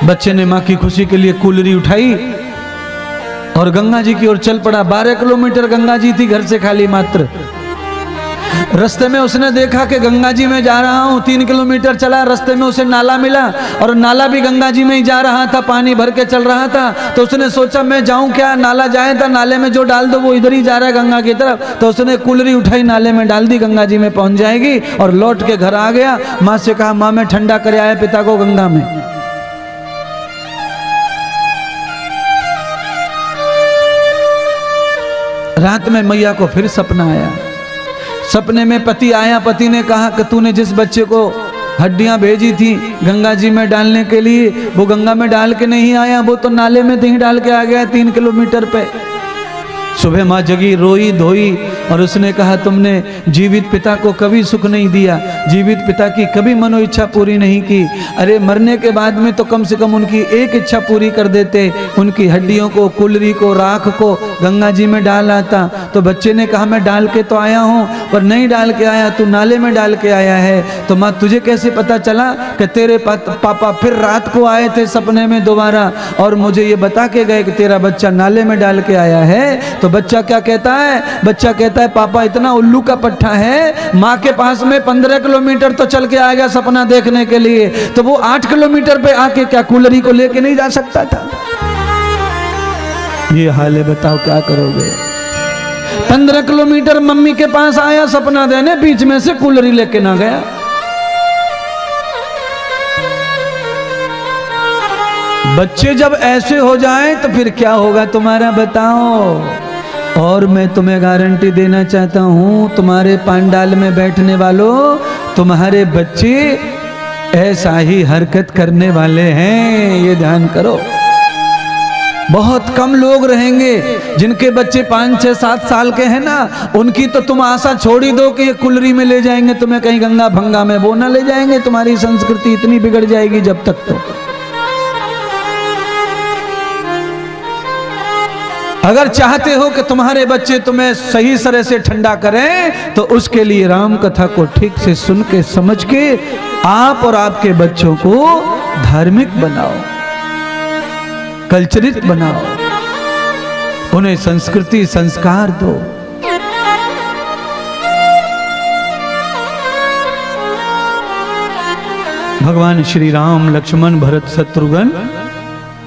बच्चे ने मां की खुशी के लिए कूलरी उठाई और गंगा जी की ओर चल पड़ा। 12 किलोमीटर गंगा जी थी घर से खाली मात्र। रास्ते में उसने देखा कि गंगा जी में जा रहा हूं। 3 किलोमीटर चला, रास्ते में उसे नाला मिला और नाला भी गंगा जी में ही जा रहा था, पानी भर के चल रहा था। तो उसने सोचा मैं जाऊं क्या, नाला जाए था, नाले में जो डाल दो वो इधर ही जा रहा है गंगा की तरफ। तो उसने कूलरी उठाई, नाले में डाल दी, गंगा जी में पहुंच जाएगी। और लौट के घर आ गया। मां से कहा, मां मैं ठंडा कर आया पिता को गंगा में। रात में मैया को फिर सपना आया। सपने में पति आया। पति ने कहा कि तूने जिस बच्चे को हड्डियां भेजी थी गंगा जी में डालने के लिए, वो गंगा में डाल के नहीं आया, वो तो नाले में ही डाल के आ गया 3 किलोमीटर पे। सुबह माँ जगी, रोई धोई और उसने कहा तुमने जीवित पिता को कभी सुख नहीं दिया, जीवित पिता की कभी मनो इच्छा पूरी नहीं की। अरे मरने के बाद में तो कम से कम उनकी एक इच्छा पूरी कर देते, उनकी हड्डियों को, कुलरी को, राख को गंगा जी में डाल आता। तो बच्चे ने कहा मैं डाल के तो आया हूँ, पर नहीं डाल के आया, तू नाले में डाल के आया है। तो माँ तुझे कैसे पता चला कि तेरे पापा फिर रात को आए थे सपने में दोबारा और मुझे ये बता के गए कि तेरा बच्चा नाले में डाल के आया है। तो बच्चा क्या कहता है? बच्चा कहता है पापा इतना उल्लू का पट्टा है, माँ के पास में 15 किलोमीटर तो चल के आएगा सपना देखने के लिए, तो वो 8 किलोमीटर पे आके क्या कूलरी को लेके नहीं जा सकता था? ये हाल है, बताओ क्या करोगे? 15 किलोमीटर मम्मी के पास आया सपना देने, बीच में से कूलरी लेके ना गया। बच्चे जब ऐसे हो जाएं तो फिर क्या होगा तुम्हारा, बताओ। और मैं तुम्हें गारंटी देना चाहता हूं, तुम्हारे पंडाल में बैठने वालों, तुम्हारे बच्चे ऐसा ही हरकत करने वाले हैं, ये ध्यान करो। बहुत कम लोग रहेंगे जिनके बच्चे 5, 6, 7 साल के हैं ना, उनकी तो तुम आशा छोड़ ही दो कि ये कुलरी में ले जाएंगे तुम्हें कहीं गंगा भंगा में, वो ना ले जाएंगे। तुम्हारी संस्कृति इतनी बिगड़ जाएगी जब तक। तो अगर चाहते हो कि तुम्हारे बच्चे तुम्हें सही तरह से ठंडा करें, तो उसके लिए राम कथा को ठीक से सुन के समझ के आप और आपके बच्चों को धार्मिक बनाओ, कल्चरित बनाओ, उन्हें संस्कृति संस्कार दो। भगवान श्री राम, लक्ष्मण, भरत, शत्रुघ्न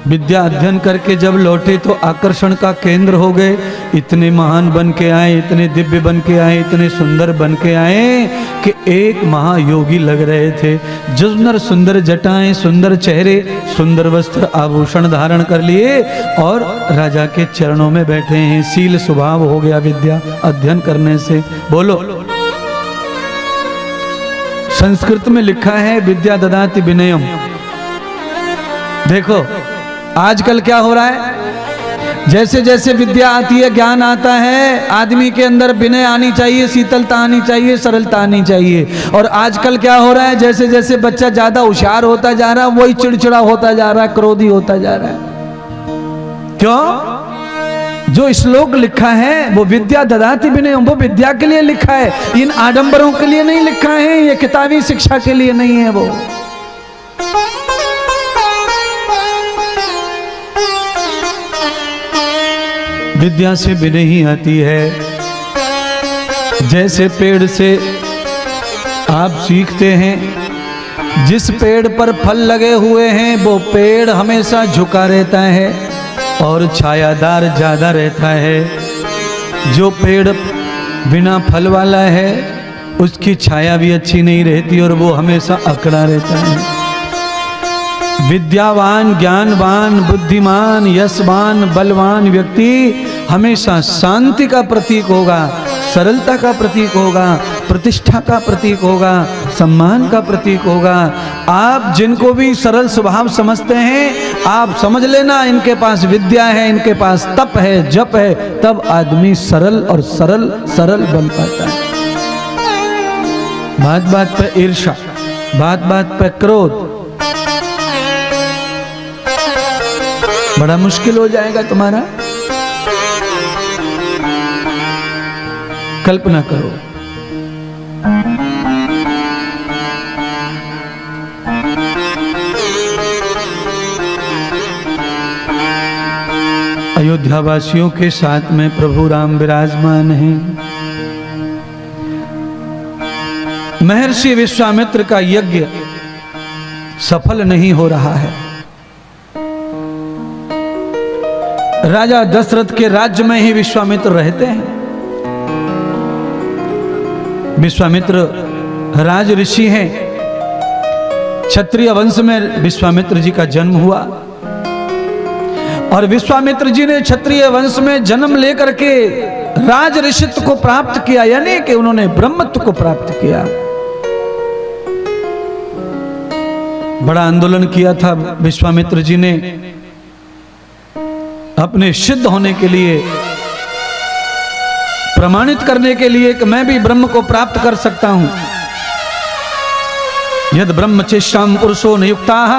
विद्या अध्ययन करके जब लौटे तो आकर्षण का केंद्र हो गए। इतने महान बन के आए, इतने दिव्य बन के आए, इतने सुंदर बन के आए कि एक महायोगी लग रहे थे। जुन्नर सुंदर जटाएं, सुंदर चेहरे, सुंदर वस्त्र आभूषण धारण कर लिए और राजा के चरणों में बैठे हैं। शील स्वभाव हो गया विद्या अध्ययन करने से। बोलो, संस्कृत में लिखा है विद्या ददाति विनयम। देखो आजकल क्या हो रहा है, जैसे जैसे विद्या आती है, ज्ञान आता है, आदमी के अंदर विनय आनी चाहिए, शीतलता आनी चाहिए, सरलता आनी चाहिए। और आजकल क्या हो रहा है, जैसे जैसे बच्चा ज्यादा होशियार होता जा रहा है, वही चिड़चिड़ा होता जा रहा है, क्रोधी होता जा रहा है। क्यों? जो श्लोक लिखा है वो विद्या ददाति विनय, वो विद्या के लिए लिखा है, इन आडंबरों के लिए नहीं लिखा है, ये किताबी शिक्षा के लिए नहीं है। वो विद्या से विनय ही आती है। जैसे पेड़ से आप सीखते हैं, जिस पेड़ पर फल लगे हुए हैं वो पेड़ हमेशा झुका रहता है और छायादार ज्यादा रहता है। जो पेड़ बिना फल वाला है उसकी छाया भी अच्छी नहीं रहती और वो हमेशा अकड़ा रहता है। विद्यावान, ज्ञानवान, बुद्धिमान, यशवान, बलवान व्यक्ति हमेशा शांति का प्रतीक होगा, सरलता का प्रतीक होगा, प्रतिष्ठा का प्रतीक होगा, सम्मान का प्रतीक होगा। आप जिनको भी सरल स्वभाव समझते हैं, आप समझ लेना इनके पास विद्या है, इनके पास तप है, जप है, तब आदमी सरल और सरल बन पाता है। बात बात पे ईर्ष्या, बात बात पे क्रोध, बड़ा मुश्किल हो जाएगा तुम्हारा। कल्पना करो, अयोध्या वासियों के साथ में प्रभु राम विराजमान हैं। महर्षि विश्वामित्र का यज्ञ सफल नहीं हो रहा है। राजा दशरथ के राज्य में ही विश्वामित्र रहते हैं। विश्वामित्र राज ऋषि हैं। क्षत्रिय वंश में विश्वामित्र जी का जन्म हुआ और विश्वामित्र जी ने क्षत्रिय वंश में जन्म लेकर के राज ऋषित्व को प्राप्त किया, यानी कि उन्होंने ब्रह्मत्व को प्राप्त किया। बड़ा आंदोलन किया था विश्वामित्र जी ने अपने सिद्ध होने के लिए, प्रमाणित करने के लिए कि मैं भी ब्रह्म को प्राप्त कर सकता हूं। यद ब्रह्मचेष्टाम पुरुषो नियुक्ताः,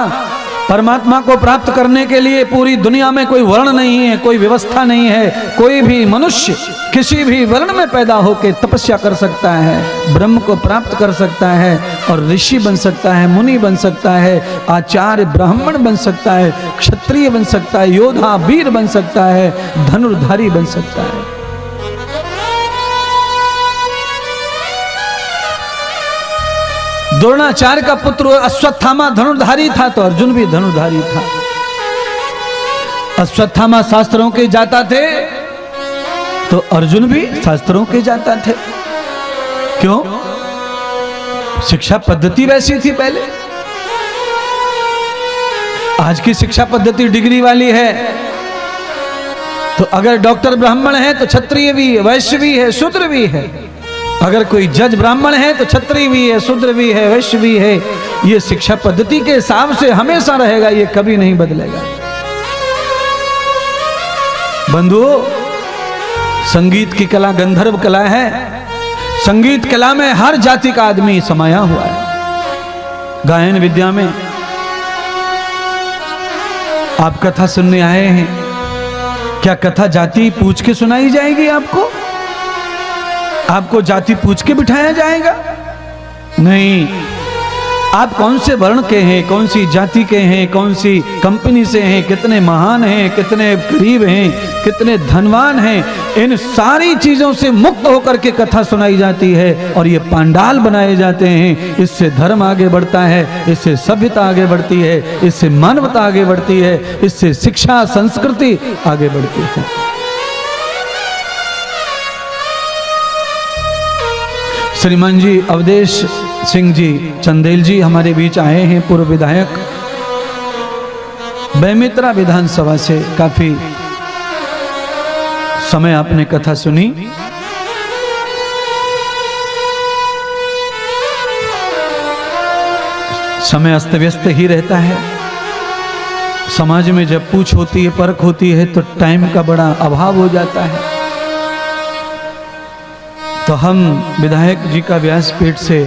परमात्मा को प्राप्त करने के लिए पूरी दुनिया में कोई वर्ण नहीं है, कोई व्यवस्था नहीं है। कोई भी मनुष्य किसी भी वर्ण में पैदा होकर तपस्या कर सकता है, ब्रह्म को प्राप्त कर सकता है और ऋषि बन सकता है, मुनि बन सकता है, आचार्य ब्राह्मण बन सकता है, क्षत्रिय बन सकता है, योद्धा वीर बन सकता है, धनुर्धारी बन सकता है। द्रोणाचार्य का पुत्र अश्वत्थामा धनुर्धारी था तो अर्जुन भी धनुर्धारी था। अश्वत्थामा शास्त्रों के जाता थे तो अर्जुन भी शास्त्रों के जाता थे। क्यों? शिक्षा पद्धति वैसी थी पहले। आज की शिक्षा पद्धति डिग्री वाली है, तो अगर डॉक्टर ब्राह्मण है तो क्षत्रिय भी है, वैश्य भी है, शूद्र भी है। अगर कोई जज ब्राह्मण है तो क्षत्रिय भी है, शूद्र भी है, वैश्य भी है। ये शिक्षा पद्धति के हिसाब से हमेशा रहेगा, ये कभी नहीं बदलेगा। बंधुओं, संगीत की कला गंधर्व कला है। संगीत कला में हर जाति का आदमी समाया हुआ है। गायन विद्या में आप कथा सुनने आए हैं, क्या कथा जाति पूछ के सुनाई जाएगी? आपको जाति पूछ के बिठाया जाएगा? नहीं। आप कौन से वर्ण के हैं, कौन सी जाति के हैं, कौन सी कंपनी से हैं, कितने महान हैं, कितने गरीब हैं, कितने धनवान हैं, इन सारी चीजों से मुक्त होकर के कथा सुनाई जाती है और ये पांडाल बनाए जाते हैं। इससे धर्म आगे बढ़ता है, इससे सभ्यता आगे बढ़ती है, इससे मानवता आगे बढ़ती है, इससे शिक्षा संस्कृति आगे बढ़ती है। श्रीमान जी अवधेश सिंह जी चंदेल जी हमारे बीच आए हैं, पूर्व विधायक बेमित्रा विधानसभा से। काफी समय आपने कथा सुनी। समय अस्त व्यस्त ही रहता है। समाज में जब पूछ होती है, परख होती है, तो टाइम का बड़ा अभाव हो जाता है। तो हम विधायक जी का व्यासपीठ से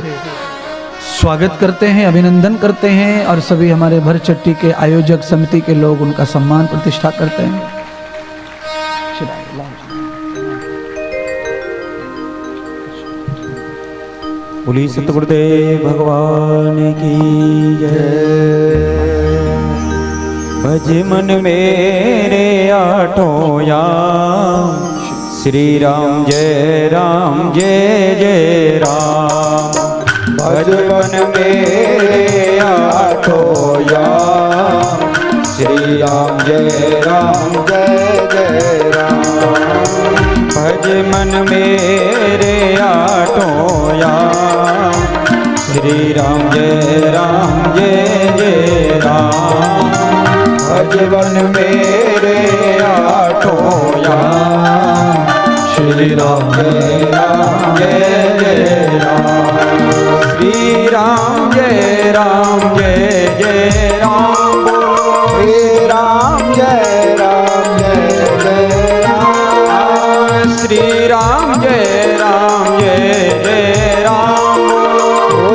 स्वागत करते हैं, अभिनंदन करते हैं और सभी हमारे भरचट्टी के आयोजक समिति के लोग उनका सम्मान प्रतिष्ठा करते हैं। बोली सतगुरुदेव भगवान की जय। भज मन मेरे आठों याम, श्री राम जय जय राम। भज मन मेरे आठों याम, श्री राम जय जय राम। भज मन मेरे आठों याम, श्री राम जय जय राम। भज मन मेरे आठों याम, श्री राम जय जय राम। श्री राम जय जय राम। श्री राम जय जय राम। श्री राम जय जय राम।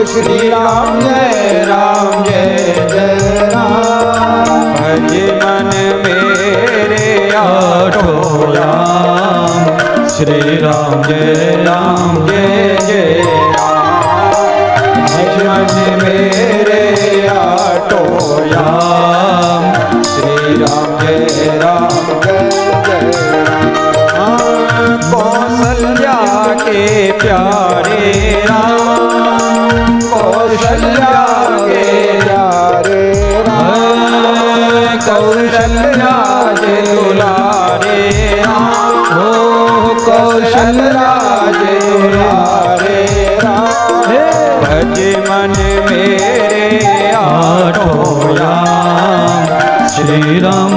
श्री राम जय जय राम। भज मन मेरे आठों याम, श्री राम जय जय राम। भज मन मेरे आठों याम, श्री राम जय जय राम। कौशल्या के प्यारे राम, कौशल्या के प्यारे राम। कौशल्या के दुलारे राम, कौशल्या के दुलारे राम। भज मन मेरे आठों याम, श्री राम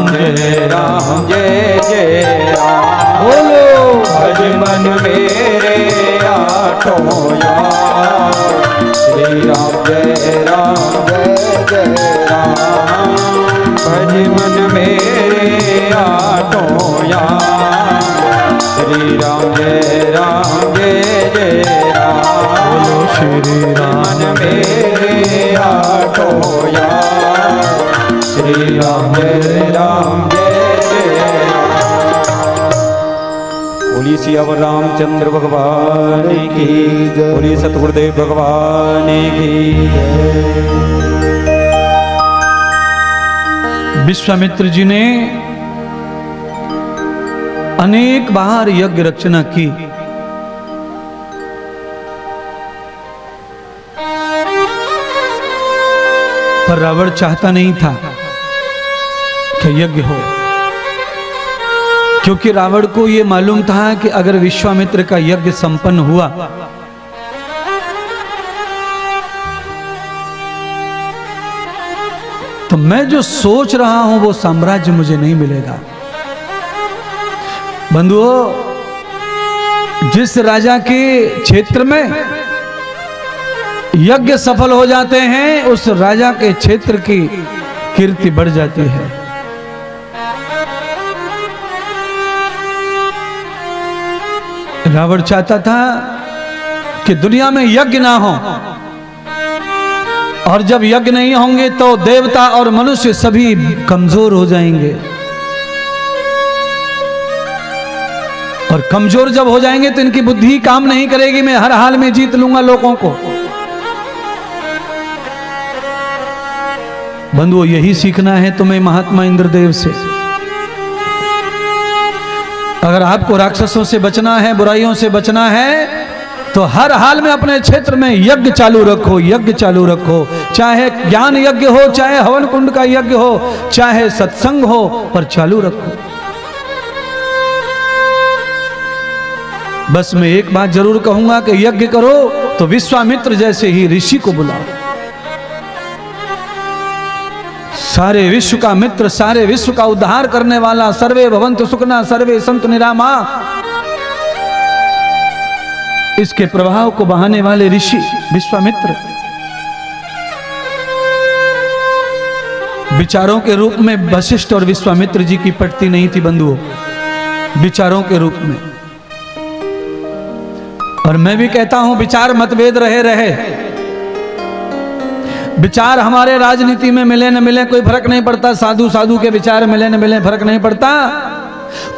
जय जय राम। बोलो भज मन मेरे आठों याम, श्री राम जय जय राम। भज मन मेरे आठों याम, श्री राम जय जय राम। बोलो श्री राम मेरे आठों याम, श्री राम जय जय राम। बोली सियावर रामचंद्र भगवान की जय। बोली सतगुरुदेव भगवान की जय। विश्वामित्र जी ने अनेक बार यज्ञ रचना की, पर रावण चाहता नहीं था कि यज्ञ हो, क्योंकि रावण को यह मालूम था कि अगर विश्वामित्र का यज्ञ संपन्न हुआ तो मैं जो सोच रहा हूं वो साम्राज्य मुझे नहीं मिलेगा। बंधुओं, जिस राजा के क्षेत्र में यज्ञ सफल हो जाते हैं उस राजा के क्षेत्र की कीर्ति बढ़ जाती है। रावण चाहता था कि दुनिया में यज्ञ ना हो, और जब यज्ञ नहीं होंगे तो देवता और मनुष्य सभी कमजोर हो जाएंगे, और कमजोर जब हो जाएंगे तो इनकी बुद्धि काम नहीं करेगी, मैं हर हाल में जीत लूंगा लोगों को। बंधुओं, यही सीखना है तुम्हें महात्मा इंद्रदेव से। अगर आपको राक्षसों से बचना है, बुराइयों से बचना है, तो हर हाल में अपने क्षेत्र में यज्ञ चालू रखो, यज्ञ चालू रखो। चाहे ज्ञान यज्ञ हो, चाहे हवन कुंड का यज्ञ हो, चाहे सत्संग हो, पर चालू रखो। बस मैं एक बात जरूर कहूंगा कि यज्ञ करो तो विश्वामित्र जैसे ही ऋषि को बुलाओ। सारे विश्व का मित्र, सारे विश्व का उद्धार करने वाला, सर्वे भवन्तु सुखिनः सर्वे सन्तु निरामया, इसके प्रभाव को बहाने वाले ऋषि विश्वामित्र विचारों के रूप में वशिष्ठ और विश्वामित्र जी की पटती नहीं थी बंधुओं, विचारों के रूप में। और मैं भी कहता हूं विचार मतभेद रहे, विचार हमारे राजनीति में मिले न मिले कोई फर्क नहीं पड़ता, साधु साधु के विचार मिले न मिले फर्क नहीं पड़ता,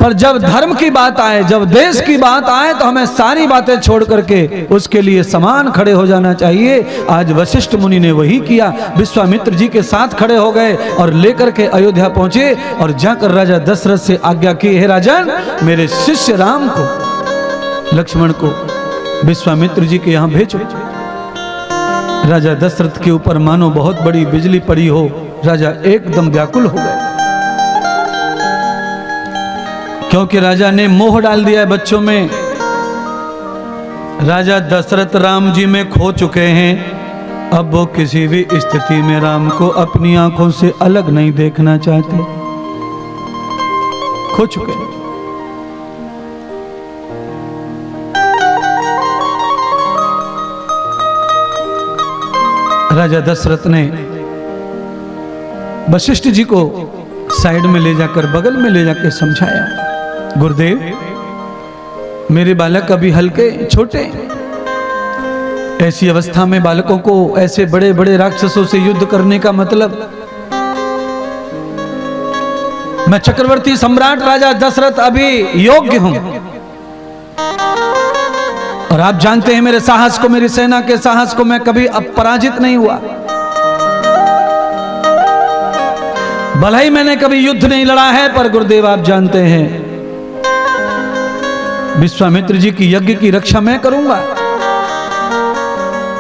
पर जब धर्म की बात आए, जब देश की बात आए, तो हमें सारी बातें छोड़ करके उसके लिए समान खड़े हो जाना चाहिए। आज वशिष्ठ मुनि ने वही किया, विश्वामित्र जी के साथ खड़े हो गए और लेकर के अयोध्या पहुंचे और जाकर राजा दशरथ से आज्ञा की, हे राजन, मेरे शिष्य राम को, लक्ष्मण को विश्वामित्र जी के यहां भेजो। राजा दशरथ के ऊपर मानो बहुत बड़ी बिजली पड़ी हो, राजा एकदम व्याकुल हो गए, क्योंकि राजा ने मोह डाल दिया है बच्चों में। राजा दशरथ राम जी में खो चुके हैं, अब वो किसी भी स्थिति में राम को अपनी आंखों से अलग नहीं देखना चाहते, खो चुके हैं। राजा दशरथ ने वशिष्ठ जी को साइड में ले जाकर, बगल में ले जाकर समझाया, गुरुदेव, मेरे बालक अभी हल्के छोटे, ऐसी अवस्था में बालकों को ऐसे बड़े बड़े राक्षसों से युद्ध करने का मतलब, मैं चक्रवर्ती सम्राट राजा दशरथ अभी योग्य हूं, और आप जानते हैं मेरे साहस को, मेरी सेना के साहस को, मैं कभी पराजित नहीं हुआ, भले ही मैंने कभी युद्ध नहीं लड़ा है, पर गुरुदेव आप जानते हैं विश्वामित्र जी की यज्ञ की रक्षा मैं करूंगा,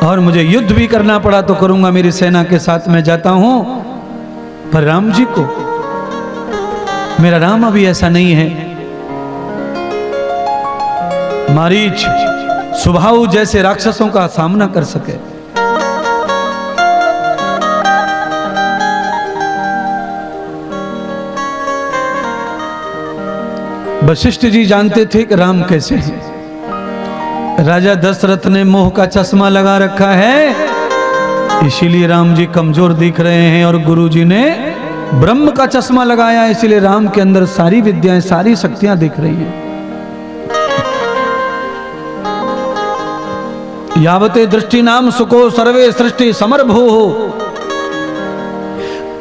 और मुझे युद्ध भी करना पड़ा तो करूंगा, मेरी सेना के साथ मैं जाता हूं, पर राम जी को, मेरा राम अभी ऐसा नहीं है। मारीच सुबाहु जैसे राक्षसों का सामना कर सके। वशिष्ठ जी जानते थे कि राम कैसे हैं। राजा दशरथ ने मोह का चश्मा लगा रखा है, इसीलिए राम जी कमजोर दिख रहे हैं, और गुरु जी ने ब्रह्म का चश्मा लगाया, इसीलिए राम के अंदर सारी विद्याएं, सारी शक्तियां दिख रही हैं। यावते दृष्टि नाम सुखो सर्वे सृष्टि समरभू,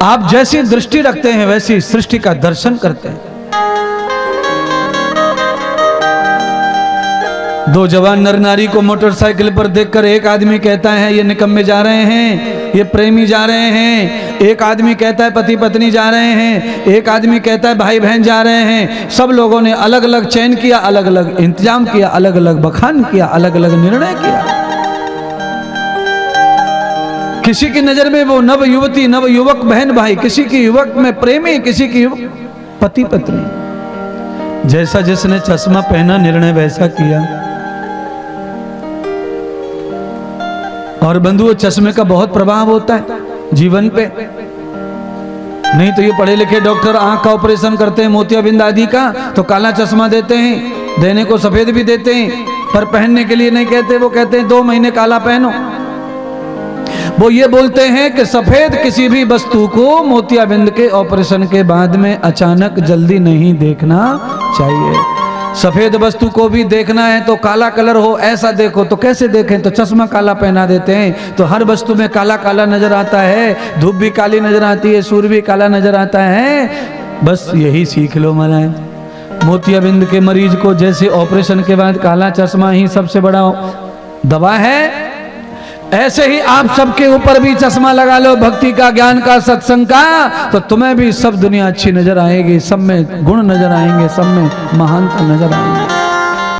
आप जैसी दृष्टि रखते हैं वैसी सृष्टि का दर्शन करते हैं। दो जवान नर नारी को मोटरसाइकिल पर देखकर एक आदमी कहता है ये निकम्मे जा रहे हैं, ये प्रेमी जा रहे हैं, एक आदमी कहता है पति पत्नी जा रहे हैं, एक आदमी कहता है भाई बहन जा रहे हैं। सब लोगों ने अलग अलग चयन किया, अलग अलग इंतजाम किया, अलग अलग बखान किया, अलग अलग निर्णय किया। किसी की नजर में वो नव युवती, नव युवक बहन भाई, किसी की युवक में प्रेमी, किसी की पति पत्नी। जैसा जिसने चश्मा पहना निर्णय वैसा किया। और बंधुओं, चश्मे का बहुत प्रभाव होता है जीवन पे। नहीं तो ये पढ़े लिखे डॉक्टर आंख का ऑपरेशन करते हैं, मोतियाबिंद आदि का, तो काला चश्मा देते हैं, देने को सफेद भी देते हैं, पर पहनने के लिए नहीं कहते। वो कहते हैं 2 महीने काला पहनो। वो ये बोलते हैं कि सफेद किसी भी वस्तु को मोतियाबिंद के ऑपरेशन के बाद में अचानक जल्दी नहीं देखना चाहिए। सफेद वस्तु को भी देखना है तो काला कलर हो ऐसा देखो। तो कैसे देखें? तो चश्मा काला पहना देते हैं, तो हर वस्तु में काला काला नजर आता है। धूप भी काली नजर आती है, सूर्य भी काला नजर आता है। बस यही सीख लो महाराज। मोतियाबिंद के मरीज को जैसे ऑपरेशन के बाद काला चश्मा ही सबसे बड़ा दवा है, ऐसे ही आप सबके ऊपर भी चश्मा लगा लो भक्ति का, ज्ञान का, सत्संग का, तो तुम्हें भी सब दुनिया अच्छी नजर आएगी, सब में गुण नजर आएंगे, सब में महानता नजर आएंगे।